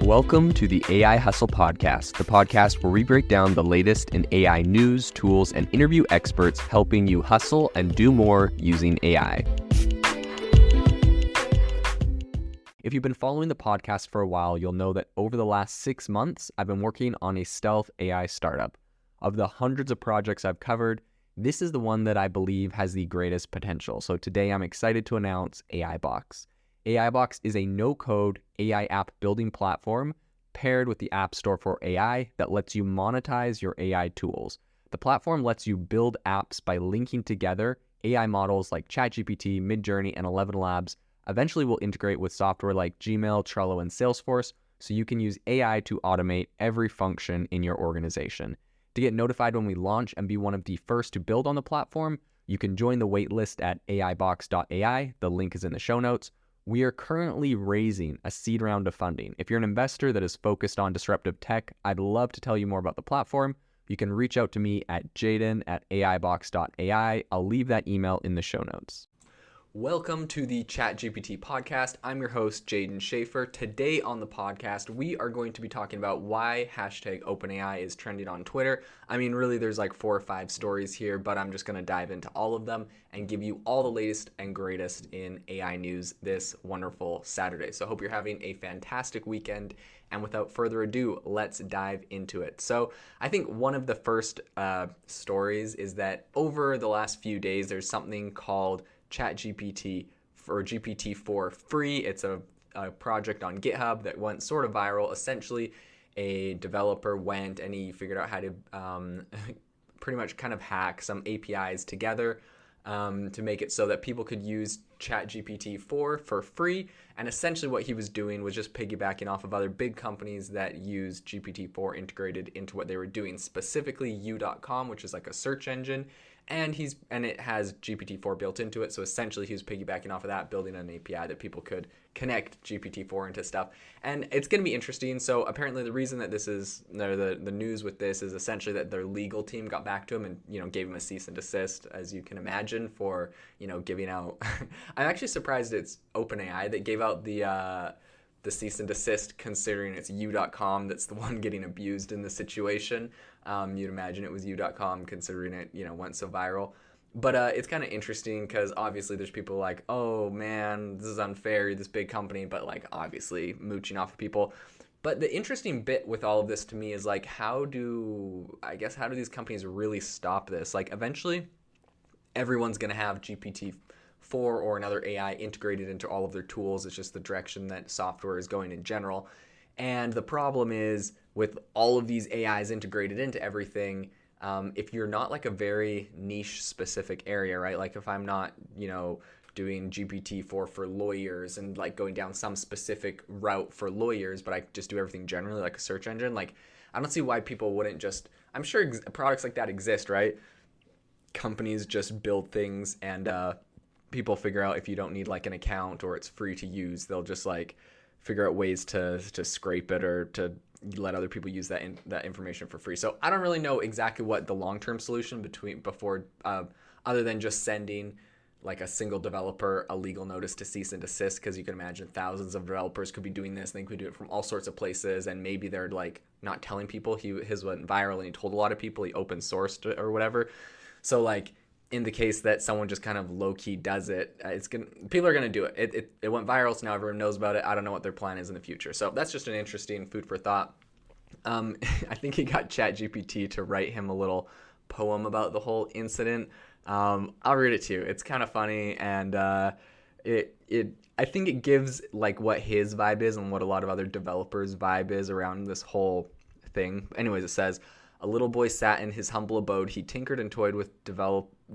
Welcome to the AI Hustle Podcast, the podcast where we break down the latest in AI news, tools, and interview experts helping you hustle and do more using AI. If you've been following the podcast for a while, you'll know that over the last 6 months, I've been working on a stealth AI startup. Of the hundreds of projects I've covered, this is the one that I believe has the greatest potential. So today I'm excited to announce AIBox. AIBox is a no-code AI app building platform paired with the App Store for AI that lets you monetize your AI tools. The platform lets you build apps by linking together AI models like ChatGPT, Midjourney, and 11 Labs. Eventually will integrate with software like Gmail, Trello, and Salesforce, so you can use AI to automate every function in your organization. To get notified when we launch and be one of the first to build on the platform, you can join the waitlist at aibox.ai. The link is in the show notes. We are currently raising a seed round of funding. If you're an investor that is focused on disruptive tech, I'd love to tell you more about the platform. You can reach out to me at jaden@aibox.ai. I'll leave that email in the show notes. Welcome to the ChatGPT podcast. I'm your host, Jaden Schaefer. Today on the podcast, we are going to be talking about why hashtag OpenAI is trending on Twitter. I mean, really, there's like 4 or 5 stories here, but I'm just going to dive into all of them and give you all the latest and greatest in AI news this wonderful Saturday. So I hope you're having a fantastic weekend. And without further ado, let's dive into it. So I think one of the first stories is that over the last few days, there's something called ChatGPT or GPT-4 free. It's a project on GitHub that went sort of viral. Essentially, a developer went and he figured out how to pretty much kind of hack some APIs together to make it so that people could use ChatGPT-4 for free. And essentially what he was doing was just piggybacking off of other big companies that use GPT-4 integrated into what they were doing, specifically U.com, which is like a search engine. And it has GPT-4 built into it. So essentially he was piggybacking off of that, building an API that people could connect GPT-4 into stuff. And it's going to be interesting. So apparently the reason that this is, the news with this is essentially that their legal team got back to him and, gave him a cease and desist, as you can imagine, for, giving out. I'm actually surprised it's OpenAI that gave out the cease and desist, considering it's U.com that's the one getting abused in the situation. You'd imagine it was U.com, considering it, went so viral. But it's kind of interesting because obviously there's people like, oh man, this is unfair, this big company, but like obviously mooching off of people. But the interesting bit with all of this to me is like, how do these companies really stop this? Like eventually everyone's going to have GPT-4 or another AI integrated into all of their tools. It's just the direction that software is going in general. And the problem is with all of these AIs integrated into everything, if you're not like a very niche specific area, right? Like if I'm not, doing GPT-4 for lawyers and like going down some specific route for lawyers, but I just do everything generally like a search engine, like I don't see why people wouldn't just, I'm sure products like that exist, right? Companies just build things and people figure out if you don't need like an account or it's free to use, they'll just like figure out ways to scrape it or to let other people use that information for free. So I don't really know exactly what the long-term solution other than just sending like a single developer a legal notice to cease and desist, because you can imagine thousands of developers could be doing this. They could do it from all sorts of places, and maybe they're like not telling people. His went viral and he told a lot of people, he open sourced it or whatever. So like in the case that someone just kind of low-key does it, people are going to do it. It went viral, so now everyone knows about it. I don't know what their plan is in the future. So that's just an interesting food for thought. I think he got ChatGPT to write him a little poem about the whole incident. I'll read it to you. It's kind of funny, and I think it gives like what his vibe is and what a lot of other developers' vibe is around this whole thing. Anyways, it says, "A little boy sat in his humble abode. He tinkered and toyed with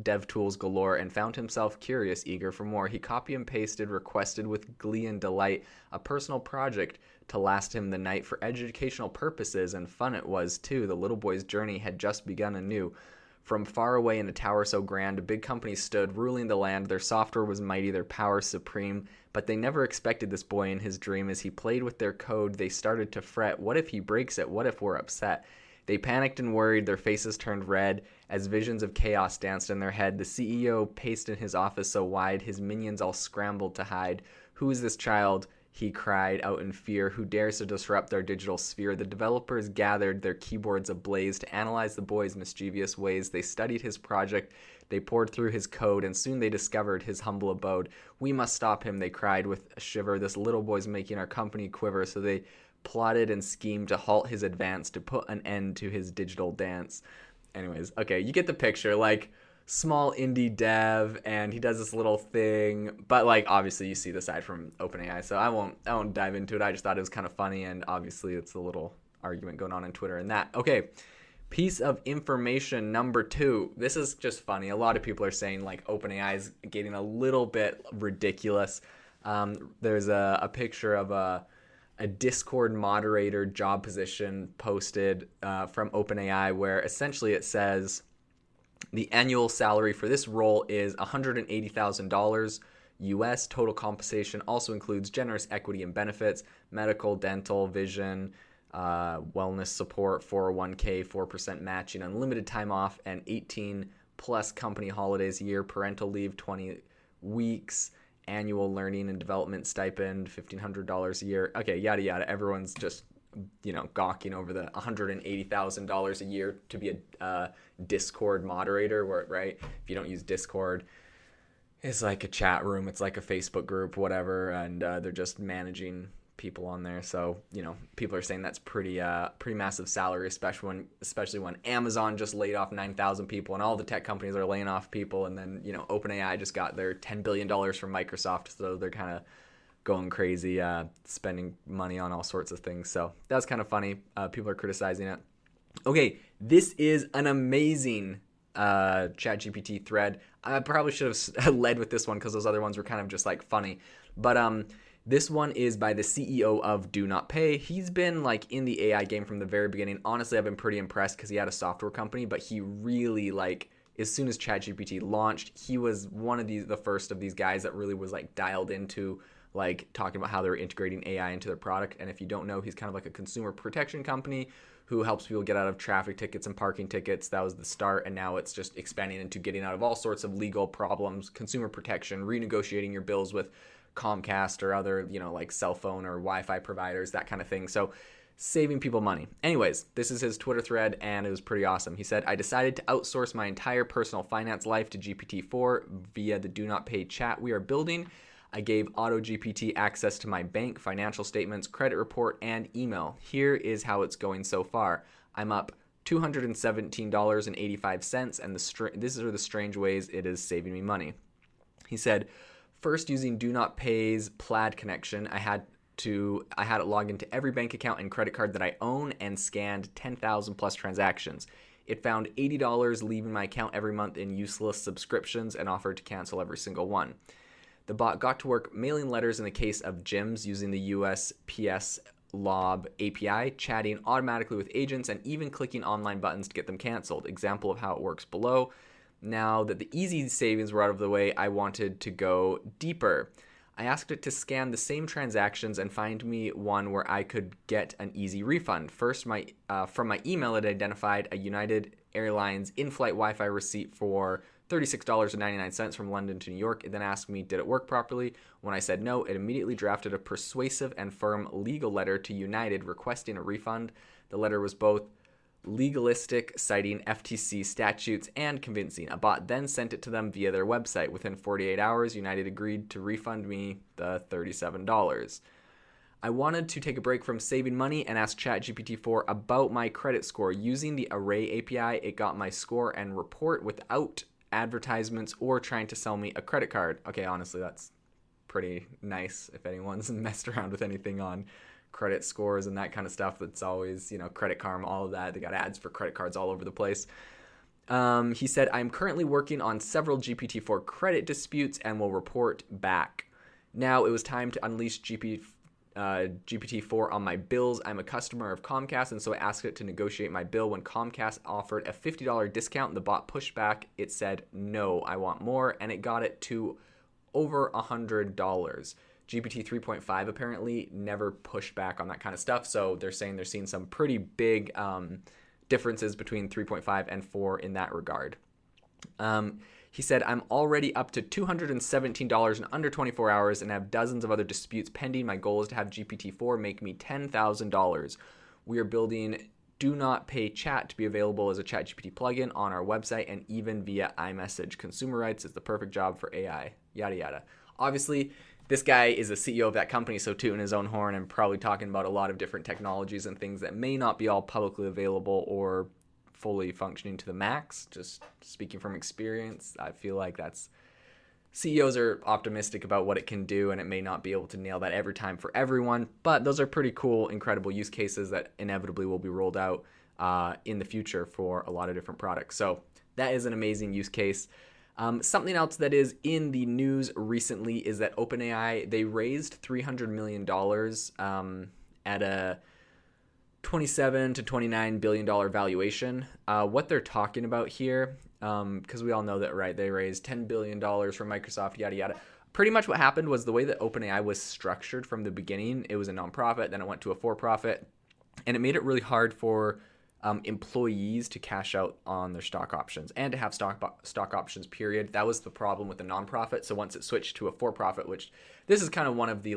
dev tools galore and found himself curious, eager for more. He copy and pasted, requested with glee and delight a personal project to last him the night for educational purposes, and fun it was, too. The little boy's journey had just begun anew. From far away in a tower so grand, a big company stood, ruling the land. Their software was mighty, their power supreme. But they never expected this boy in his dream. As he played with their code, they started to fret. What if he breaks it? What if we're upset? They panicked and worried, their faces turned red, as visions of chaos danced in their head. The CEO paced in his office so wide, his minions all scrambled to hide. Who is this child? He cried out in fear, "Who dares to disrupt our digital sphere?" The developers gathered, their keyboards ablaze, to analyze the boy's mischievous ways. They studied his project, they pored through his code, and soon they discovered his humble abode. "We must stop him," they cried with a shiver. "This little boy's making our company quiver." So they plotted and schemed to halt his advance, to put an end to his digital dance. Anyways, okay, you get the picture. Like, small indie dev, and he does this little thing, but like obviously you see the side from OpenAI, so I won't dive into it. I just thought it was kind of funny, and obviously it's a little argument going on Twitter and that. Okay, piece of information number 2. This is just funny. A lot of people are saying like OpenAI is getting a little bit ridiculous. There's a picture of a Discord moderator job position posted from OpenAI, where essentially it says the annual salary for this role is $180,000 US. Total compensation also includes generous equity and benefits, medical, dental, vision, wellness support, 401k, 4% matching, unlimited time off, and 18 plus company holidays a year, parental leave, 20 weeks, annual learning and development stipend, $1,500 a year. Okay, yada yada. Everyone's just gawking over the $180,000 a year to be a Discord moderator, where, right? If you don't use Discord, it's like a chat room, it's like a Facebook group, whatever, and they're just managing people on there. So, people are saying that's pretty massive salary, especially when Amazon just laid off 9,000 people, and all the tech companies are laying off people, and then, OpenAI just got their $10 billion from Microsoft, so they're kind of going crazy, spending money on all sorts of things. So that's kind of funny. People are criticizing it. Okay, this is an amazing ChatGPT thread. I probably should have led with this one because those other ones were kind of just like funny. But this one is by the CEO of Do Not Pay. He's been like in the AI game from the very beginning. Honestly, I've been pretty impressed because he had a software company, but he really as soon as ChatGPT launched, he was one of the first of these guys that really was like dialed into talking about how they're integrating AI into their product. And if you don't know, he's kind of like a consumer protection company who helps people get out of traffic tickets and parking tickets. That was the start, and now it's just expanding into getting out of all sorts of legal problems, consumer protection, renegotiating your bills with Comcast or other, like cell phone or Wi-Fi providers, that kind of thing. So saving people money. Anyways, this is his Twitter thread, and it was pretty awesome. He said, "I decided to outsource my entire personal finance life to GPT-4 via the Do Not Pay chat we are building. I gave AutoGPT access to my bank, financial statements, credit report, and email. Here is how it's going so far. I'm up $217.85, and these are the strange ways it is saving me money." He said, "First, using Do Not Pay's Plaid connection, I had it log into every bank account and credit card that I own and scanned 10,000 plus transactions. It found $80 leaving my account every month in useless subscriptions and offered to cancel every single one. The bot got to work mailing letters in the case of gyms using the USPS Lob API, chatting automatically with agents, and even clicking online buttons to get them canceled. Example of how it works below. Now that the easy savings were out of the way, I wanted to go deeper. I asked it to scan the same transactions and find me one where I could get an easy refund. First, from my email, it identified a United Airlines in-flight Wi-Fi receipt for $36.99 from London to New York. It then asked me, did it work properly? When I said no, it immediately drafted a persuasive and firm legal letter to United requesting a refund. The letter was both legalistic, citing FTC statutes, and convincing. A bot then sent it to them via their website. Within 48 hours, United agreed to refund me the $37. I wanted to take a break from saving money and asked ChatGPT-4 about my credit score. Using the Array API, it got my score and report without advertisements or trying to sell me a credit card. Okay, honestly, that's pretty nice if anyone's messed around with anything on credit scores and that kind of stuff. That's always, Credit Karma, all of that. They got ads for credit cards all over the place. He said, I'm currently working on several GPT-4 credit disputes and will report back. Now it was time to unleash GPT-4 on my bills. I'm a customer of Comcast, and so I asked it to negotiate my bill. When Comcast offered a $50 discount, the bot pushed back. It said, no, I want more, and it got it to over $100. GPT 3.5 apparently never pushed back on that kind of stuff, so they're saying they're seeing some pretty big differences between 3.5 and 4 in that regard. He said, I'm already up to $217 in under 24 hours and have dozens of other disputes pending. My goal is to have GPT-4 make me $10,000. We are building do not pay chat to be available as a ChatGPT plugin on our website and even via iMessage. Consumer rights is the perfect job for AI, yada, yada. Obviously, this guy is the CEO of that company, so tooting his own horn and probably talking about a lot of different technologies and things that may not be all publicly available or fully functioning to the max. Just speaking from experience, I feel like CEOs are optimistic about what it can do, and it may not be able to nail that every time for everyone, but those are pretty cool, incredible use cases that inevitably will be rolled out in the future for a lot of different products. So that is an amazing use case. Something else that is in the news recently is that OpenAI, they raised $300 million at a $27 to $29 billion valuation. What they're talking about here, because we all know that, right, they raised $10 billion from Microsoft, yada, yada. Pretty much what happened was the way that OpenAI was structured from the beginning, it was a nonprofit, then it went to a for-profit, and it made it really hard for employees to cash out on their stock options and to have stock options, period. That was the problem with the nonprofit. So once it switched to a for-profit, which this is kind of one of the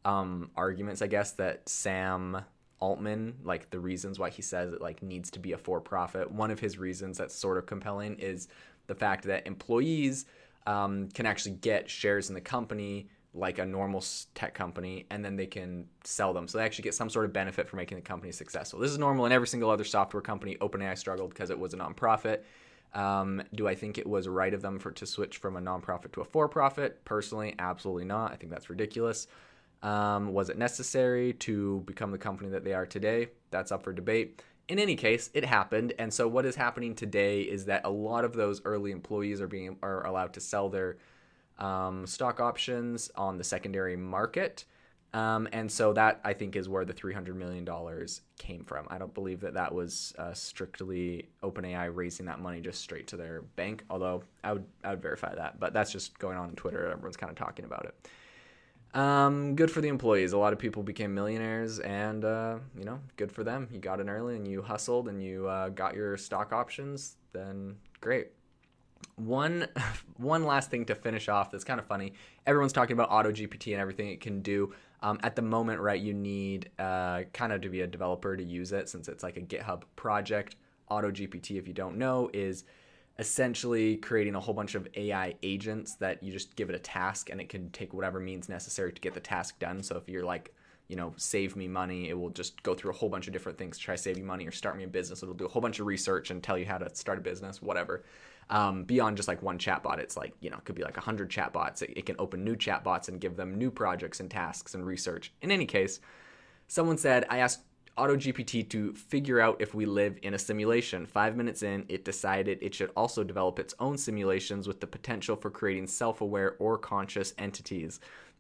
arguments, I guess, that Sam Altman, like the reasons why he says it needs to be a for-profit. One of his reasons that's sort of compelling is the fact that employees can actually get shares in the company like a normal tech company, and then they can sell them. So they actually get some sort of benefit for making the company successful. This is normal in every single other software company. OpenAI struggled because it was a nonprofit. Do I think it was right of them to switch from a nonprofit to a for-profit? Personally, absolutely not. I think that's ridiculous. Was it necessary to become the company that they are today? That's up for debate. In any case, it happened. And so what is happening today is that a lot of those early employees are allowed to sell their stock options on the secondary market. And so that, I think, is where the $300 million came from. I don't believe that was strictly OpenAI raising that money just straight to their bank, although I would verify that. But that's just going on Twitter. Everyone's kind of talking about it. Good for the employees. A lot of people became millionaires, and good for them. You got in early and you hustled and you got your stock options, then great. One last thing to finish off that's kind of funny. Everyone's talking about AutoGPT and everything it can do. At the moment, right, you need kind of to be a developer to use it, since it's like a GitHub project. AutoGPT, if you don't know, is essentially creating a whole bunch of AI agents that you just give it a task and it can take whatever means necessary to get the task done. So if you're like, save me money, it will just go through a whole bunch of different things to try to save you money, or start me a business. It'll do a whole bunch of research and tell you how to start a business, whatever. Beyond just like one chatbot, it's like, it could be like 100 chatbots. It can open new chatbots and give them new projects and tasks and research. In any case, someone said, I asked AutoGPT to figure out if we live in a simulation. 5 minutes in, it decided it should also develop its own simulations with the potential for creating self-aware or conscious entities.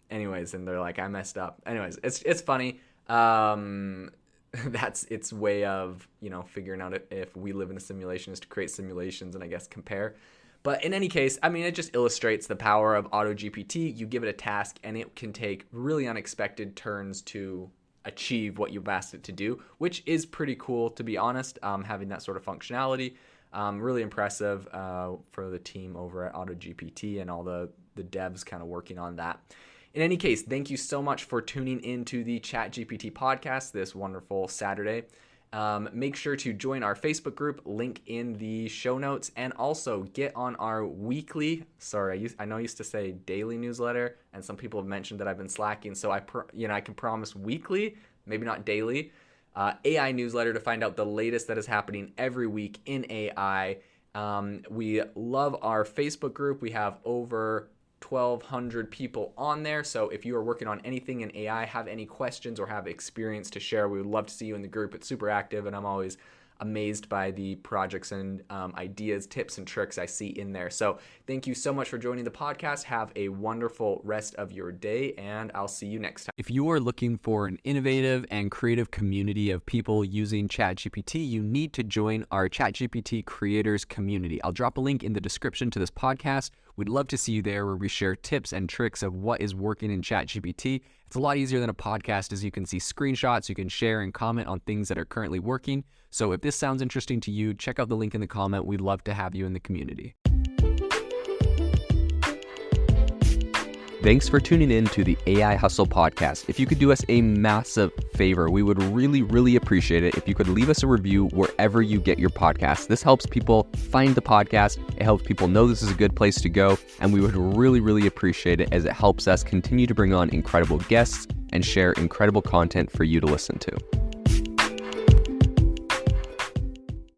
Anyways, and they're like, I messed up. Anyways, it's funny. That's its way of, figuring out if we live in a simulation is to create simulations and I guess compare. But in any case, it just illustrates the power of AutoGPT. You give it a task and it can take really unexpected turns to achieve what you've asked it to do, which is pretty cool, to be honest, having that sort of functionality. Really impressive for the team over at AutoGPT and all the devs kind of working on that. In any case, thank you so much for tuning into the ChatGPT podcast this wonderful Saturday. Make sure to join our Facebook group, link in the show notes, and also get on our weekly, I know I used to say daily newsletter, and some people have mentioned that I've been slacking, so I can promise weekly, maybe not daily, AI newsletter to find out the latest that is happening every week in AI. We love our Facebook group. We have over 1,200 people on there. So if you are working on anything in AI, have any questions or have experience to share, we would love to see you in the group. It's super active, and I'm always amazed by the projects and ideas, tips, and tricks I see in there. So thank you so much for joining the podcast. Have a wonderful rest of your day, and I'll see you next time. If you are looking for an innovative and creative community of people using ChatGPT, you need to join our ChatGPT creators community. I'll drop a link in the description to this podcast. We'd love to see you there, where we share tips and tricks of what is working in ChatGPT. It's a lot easier than a podcast, as you can see screenshots, you can share and comment on things that are currently working. So if this sounds interesting to you, check out the link in the comment. We'd love to have you in the community. Thanks for tuning in to the AI Hustle podcast. If you could do us a massive favor, we would really appreciate it if you could leave us a review wherever you get your podcast. This helps people find the podcast. It helps people know this is a good place to go. And we would really appreciate it as it helps us continue to bring on incredible guests and share incredible content for you to listen to.